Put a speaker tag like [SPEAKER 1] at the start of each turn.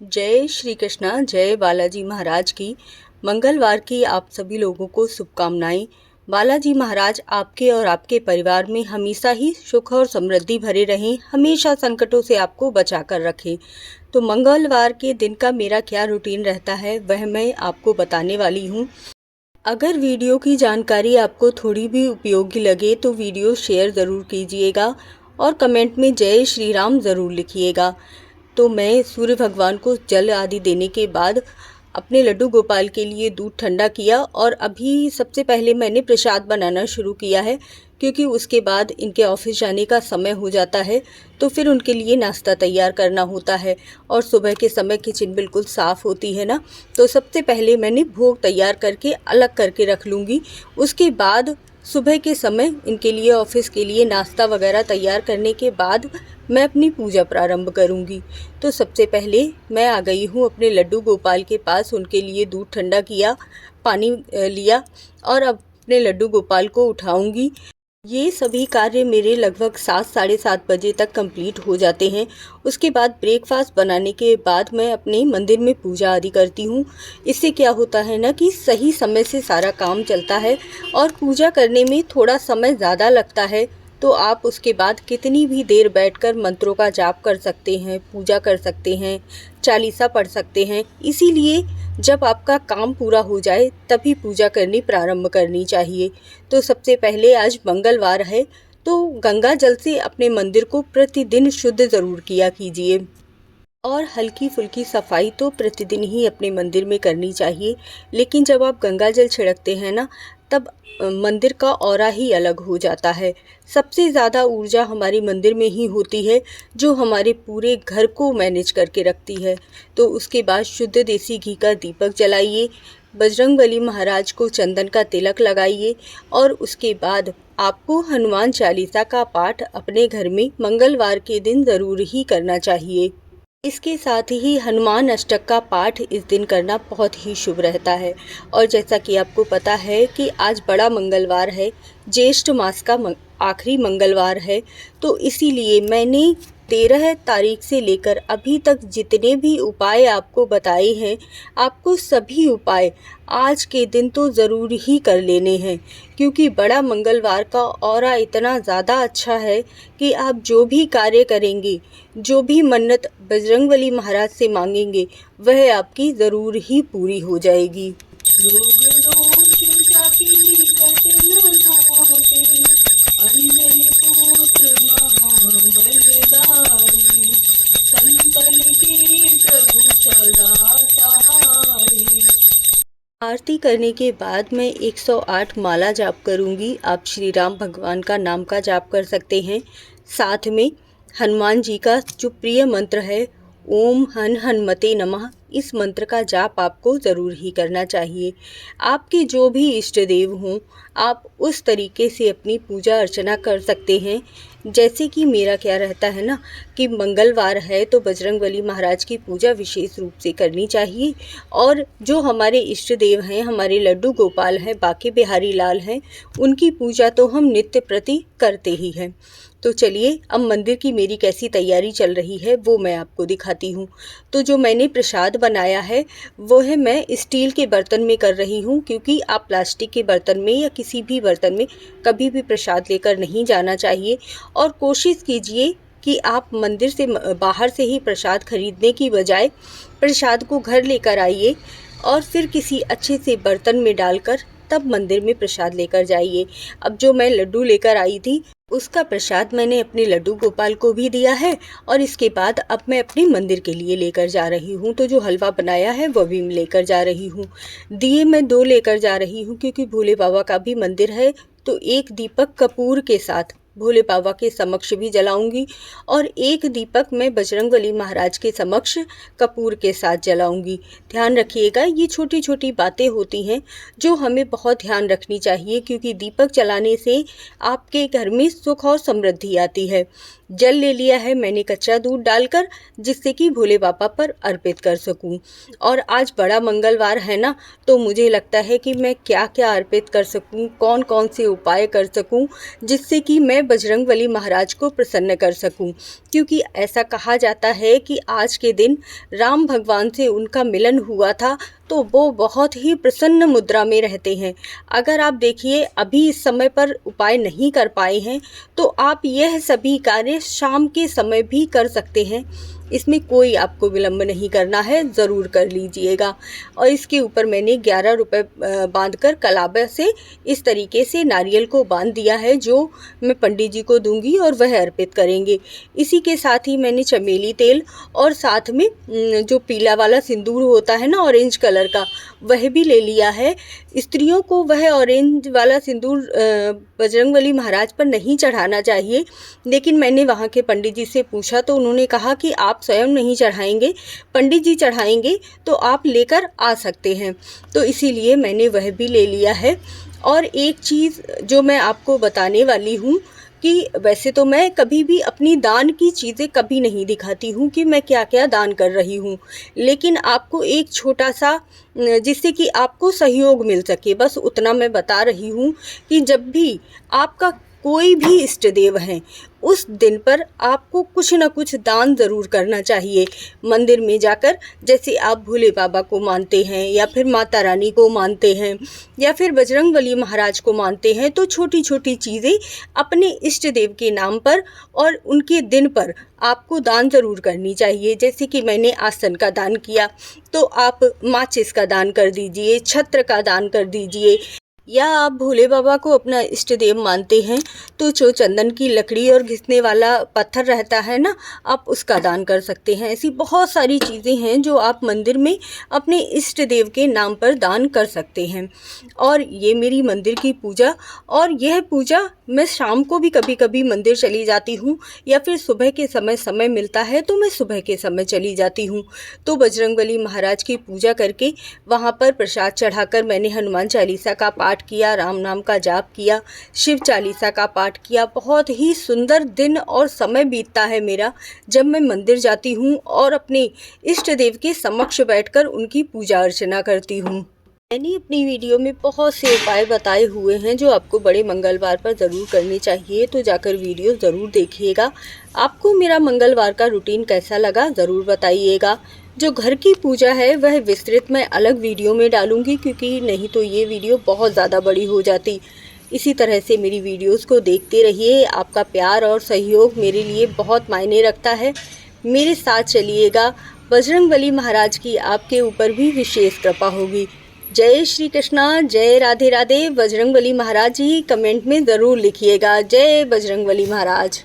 [SPEAKER 1] जय श्री कृष्णा। जय बालाजी महाराज की। मंगलवार की आप सभी लोगों को शुभकामनाएं। बालाजी महाराज आपके और आपके परिवार में हमेशा ही सुख और समृद्धि भरे रहें, हमेशा संकटों से आपको बचा कर रखें। तो मंगलवार के दिन का मेरा क्या रूटीन रहता है वह मैं आपको बताने वाली हूँ। अगर वीडियो की जानकारी आपको थोड़ी भी उपयोगी लगे तो वीडियो शेयर ज़रूर कीजिएगा और कमेंट में जय श्री राम ज़रूर लिखिएगा। तो मैं सूर्य भगवान को जल आदि देने के बाद अपने लड्डू गोपाल के लिए दूध ठंडा किया और अभी सबसे पहले मैंने प्रसाद बनाना शुरू किया है, क्योंकि उसके बाद इनके ऑफिस जाने का समय हो जाता है तो फिर उनके लिए नाश्ता तैयार करना होता है और सुबह के समय किचन बिल्कुल साफ़ होती है ना। तो सबसे पहले मैंने भोग तैयार करके अलग करके रख लूँगी। उसके बाद सुबह के समय इनके लिए ऑफिस के लिए नाश्ता वगैरह तैयार करने के बाद मैं अपनी पूजा प्रारंभ करूंगी। तो सबसे पहले मैं आ गई हूँ अपने लड्डू गोपाल के पास। उनके लिए दूध ठंडा किया, पानी लिया और अब अपने लड्डू गोपाल को उठाऊंगी। ये सभी कार्य मेरे लगभग 7 साढ़े 7 बजे तक कंप्लीट हो जाते हैं। उसके बाद ब्रेकफास्ट बनाने के बाद मैं अपने मंदिर में पूजा आदि करती हूँ। इससे क्या होता है ना कि सही समय से सारा काम चलता है और पूजा करने में थोड़ा समय ज़्यादा लगता है। तो आप उसके बाद कितनी भी देर बैठकर मंत्रों का जाप कर सकते हैं, पूजा कर सकते हैं, चालीसा पढ़ सकते हैं। इसीलिए जब आपका काम पूरा हो जाए तभी पूजा करनी प्रारंभ करनी चाहिए। तो सबसे पहले आज मंगलवार है तो गंगा जल से अपने मंदिर को प्रतिदिन शुद्ध ज़रूर किया कीजिए और हल्की फुल्की सफाई तो प्रतिदिन ही अपने मंदिर में करनी चाहिए। लेकिन जब आप गंगा जल छिड़कते हैं ना तब मंदिर का ऑरा ही अलग हो जाता है। सबसे ज़्यादा ऊर्जा हमारे मंदिर में ही होती है जो हमारे पूरे घर को मैनेज करके रखती है। तो उसके बाद शुद्ध देसी घी का दीपक जलाइए, बजरंगबली महाराज को चंदन का तिलक लगाइए और उसके बाद आपको हनुमान चालीसा का पाठ अपने घर में मंगलवार के दिन ज़रूर ही करना चाहिए। इसके साथ ही हनुमान अष्टक का पाठ इस दिन करना बहुत ही शुभ रहता है। और जैसा कि आपको पता है कि आज बड़ा मंगलवार है, ज्येष्ठ मास का आखिरी मंगलवार है। तो इसीलिए मैंने 13 तारीख से लेकर अभी तक जितने भी उपाय आपको बताए हैं, आपको सभी उपाय आज के दिन तो ज़रूर ही कर लेने हैं, क्योंकि बड़ा मंगलवार का ऑरा इतना ज़्यादा अच्छा है कि आप जो भी कार्य करेंगे, जो भी मन्नत बजरंगबली महाराज से मांगेंगे वह आपकी ज़रूर ही पूरी हो जाएगी। आरती करने के बाद मैं 108 माला जाप करूंगी। आप श्री राम भगवान का नाम का जाप कर सकते हैं। साथ में हनुमान जी का जो प्रिय मंत्र है ओम हन हनुमते नमः, इस मंत्र का जाप आपको ज़रूर ही करना चाहिए। आपके जो भी इष्ट देव हों आप उस तरीके से अपनी पूजा अर्चना कर सकते हैं। जैसे कि मेरा क्या रहता है ना कि मंगलवार है तो बजरंगबली महाराज की पूजा विशेष रूप से करनी चाहिए। और जो हमारे इष्ट देव हैं, हमारे लड्डू गोपाल हैं, बाके बिहारी लाल हैं, उनकी पूजा तो हम नित्य प्रति करते ही हैं। तो चलिए अब मंदिर की मेरी कैसी तैयारी चल रही है वो मैं आपको दिखाती हूँ। तो जो मैंने प्रसाद बनाया है वो है मैं स्टील के बर्तन में कर रही हूँ, क्योंकि आप प्लास्टिक के बर्तन में या किसी भी बर्तन में कभी भी प्रसाद लेकर नहीं जाना चाहिए। और कोशिश कीजिए कि आप मंदिर से बाहर से ही प्रसाद खरीदने की बजाय प्रसाद को घर लेकर आइए और फिर किसी अच्छे से बर्तन में डालकर तब मंदिर में प्रसाद लेकर जाइए। अब जो मैं लड्डू लेकर आई थी उसका प्रसाद मैंने अपने लड्डू गोपाल को भी दिया है और इसके बाद अब मैं अपने मंदिर के लिए लेकर जा रही हूँ। तो जो हलवा बनाया है वो भी मैं लेकर जा रही हूँ। दिए मैं 2 लेकर जा रही हूँ क्योंकि भोले बाबा का भी मंदिर है। तो एक दीपक कपूर के साथ भोले बाबा के समक्ष भी जलाऊंगी और एक दीपक मैं बजरंगबली महाराज के समक्ष कपूर के साथ जलाऊंगी। ध्यान रखिएगा, ये छोटी छोटी बातें होती हैं जो हमें बहुत ध्यान रखनी चाहिए, क्योंकि दीपक जलाने से आपके घर में सुख और समृद्धि आती है। जल ले लिया है मैंने कच्चा दूध डालकर, जिससे कि भोले बाबा पर अर्पित कर सकूं। और आज बड़ा मंगलवार है ना, तो मुझे लगता है कि मैं क्या क्या अर्पित कर सकूं, कौन कौन से उपाय कर सकूं जिससे कि मैं मैं बजरंगबली महाराज को प्रसन्न कर सकूं, क्योंकि ऐसा कहा जाता है कि आज के दिन राम भगवान से उनका मिलन हुआ था, तो वो बहुत ही प्रसन्न मुद्रा में रहते हैं। अगर आप देखिए अभी इस समय पर उपाय नहीं कर पाए हैं तो आप यह सभी कार्य शाम के समय भी कर सकते हैं। इसमें कोई आपको विलंब नहीं करना है, ज़रूर कर लीजिएगा। और इसके ऊपर मैंने 11 रुपये बांधकर कलाबा से इस तरीके से नारियल को बांध दिया है, जो मैं पंडित जी को दूंगी और वह अर्पित करेंगे। इसी के साथ ही मैंने चमेली तेल और साथ में जो पीला वाला सिंदूर होता है ना, ऑरेंज कलर का, वह भी ले लिया है। स्त्रियों को वह ऑरेंज वाला सिंदूर बजरंगबली महाराज पर नहीं चढ़ाना चाहिए, लेकिन मैंने वहाँ के पंडित जी से पूछा तो उन्होंने कहा कि आप स्वयं नहीं चढ़ाएंगे, पंडित जी चढ़ाएंगे तो आप लेकर आ सकते हैं, तो इसीलिए मैंने वह भी ले लिया है। और एक चीज़ जो मैं आपको बताने वाली हूँ कि वैसे तो मैं कभी भी अपनी दान की चीज़ें कभी नहीं दिखाती हूँ कि मैं क्या क्या दान कर रही हूँ, लेकिन आपको एक छोटा सा जिससे कि आपको सहयोग मिल सके, बस उतना मैं बता रही हूँ कि जब भी आपका कोई भी इष्ट देव हैं, उस दिन पर आपको कुछ न कुछ दान ज़रूर करना चाहिए। मंदिर में जाकर, जैसे आप भोले बाबा को मानते हैं या फिर माता रानी को मानते हैं या फिर बजरंगबली महाराज को मानते हैं, तो छोटी छोटी चीज़ें अपने इष्ट देव के नाम पर और उनके दिन पर आपको दान ज़रूर करनी चाहिए। जैसे कि मैंने आसन का दान किया, तो आप माचिस का दान कर दीजिए, छत्र का दान कर दीजिए, या आप भोले बाबा को अपना इष्ट देव मानते हैं तो जो चंदन की लकड़ी और घिसने वाला पत्थर रहता है ना, आप उसका दान कर सकते हैं। ऐसी बहुत सारी चीज़ें हैं जो आप मंदिर में अपने इष्ट देव के नाम पर दान कर सकते हैं। और ये मेरी मंदिर की पूजा, और यह पूजा मैं शाम को भी कभी कभी मंदिर चली जाती हूँ, या फिर सुबह के समय मिलता है तो मैं सुबह के समय चली जाती हूँ। तो बजरंगबली महाराज की पूजा करके वहाँ पर प्रसाद चढ़ाकर मैंने हनुमान चालीसा का पाठ किया, राम नाम का जाप किया, शिव चालीसा का पाठ किया। बहुत ही सुंदर दिन और समय बीतता है मेरा जब मैं मंदिर जाती हूँ और अपने इष्ट देव के समक्ष बैठकर उनकी पूजा अर्चना करती हूँ। मैंने अपनी वीडियो में बहुत से उपाय बताए हुए हैं जो आपको बड़े मंगलवार पर ज़रूर करने चाहिए, तो जाकर वीडियो ज़रूर देखिएगा। आपको मेरा मंगलवार का रूटीन कैसा लगा ज़रूर बताइएगा। जो घर की पूजा है वह विस्तृत मैं अलग वीडियो में डालूंगी, क्योंकि नहीं तो ये वीडियो बहुत ज़्यादा बड़ी हो जाती। इसी तरह से मेरी वीडियोस को देखते रहिए। आपका प्यार और सहयोग मेरे लिए बहुत मायने रखता है। मेरे साथ चलिएगा, बजरंगबली महाराज की आपके ऊपर भी विशेष कृपा होगी। जय श्री कृष्णा, जय राधे राधे। बजरंगबली महाराज जी कमेंट में ज़रूर लिखिएगा, जय बजरंगबली महाराज।